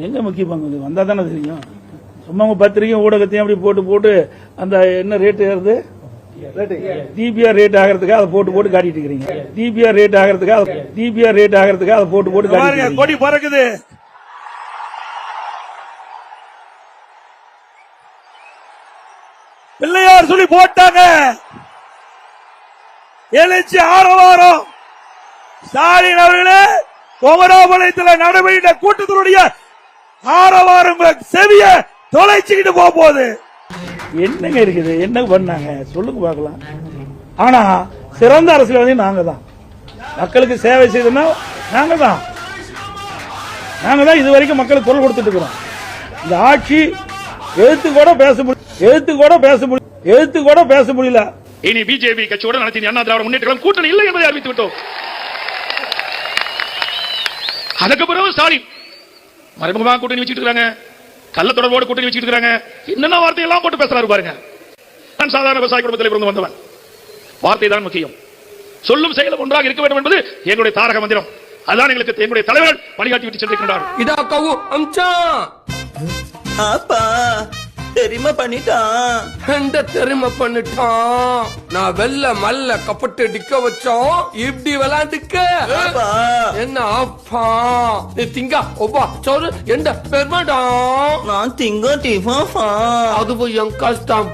எங்க முக்கிய பங்கு வந்தா தானே தெரியும். சும்மா உங்க பத்திரிகை ஊடகத்தையும் அப்படி போட்டு போட்டு அந்த என்ன ரேட் ஏறுது, டிபிஆர் ரேட் ஆகிறதுக்காக அதை போட்டு போட்டு காட்டிட்டு இருக்கீங்க. டிபிஆர் ரேட் ஆகிறதுக்காக அதை போட்டு போட்டு காட்டிட்டு கொடி பறக்குது. பிள்ளையார் சொல்லி போட்டாங்க, எழுச்சி ஆரவாரம். ஸ்டாலின் அவர்களே, கோமராபாளையத்தில் நடைபெற்ற கூட்டத்தினுடைய ஆரவாரம் செவிய தொலைச்சிக்கிட்டு போகுது. என்னங்க இருக்குது, என்ன பண்ணாங்க சொல்லுங்க பார்க்கலாம். ஆனா சிறந்த அரசியல்வாதி நாங்க தான், மக்களுக்கு சேவை செய்தோம்னா நாங்க தான் இதுவரைக்கும் மக்களுக்கு குரல் கொடுத்துட்டு இருக்கிறோம். இந்த ஆட்சி எழுத்து கூட பேச முடியல. இனி பிஜேபி கட்சியோடு நடத்திய அண்ணா திராவிட முன்னேற்ற கழகம் கூட்டணி இல்லை என்பதை அறிவித்து விட்டோம். அதுக்கு பிறகு ஸ்டாலின் மறைமுகமாக கூட்டணி வச்சுட்டு இருக்காங்க, கள்ள தொடர்போடு கூட்டணி வச்சுட்டு இருக்காங்க. என்னென்ன வார்த்தையெல்லாம் போட்டு பேசுறாரு பாருங்க. நான் சாதாரண விவசாய குடும்பத்தில் இருந்து வந்தவன். வார்த்தை தான் முக்கியம், சொல்லும் செயலும் ஒன்றாக இருக்க வேண்டும் என்பது எங்களுடைய தாரக மந்திரம். அதான் எங்களுக்கு எங்களுடைய தலைவர்கள் வழிகாட்டி விட்டு சென்றிருக்கிறார். இதா கவு அம்சா அப்பா தெரியுமா பண்ணிட்டான், தெரியுமா பண்ணிட்டான். நான் வெள்ள மல்ல கப்பட்டு டிக்க வச்சோம், இப்படி விளையாண்டுக்க என்ன அப்பா நீ திங்க ஒப்பா சோறு எந்த பெருமாடா. நான் திங்க டிஃபா அது போய் என் கஷ்டம்.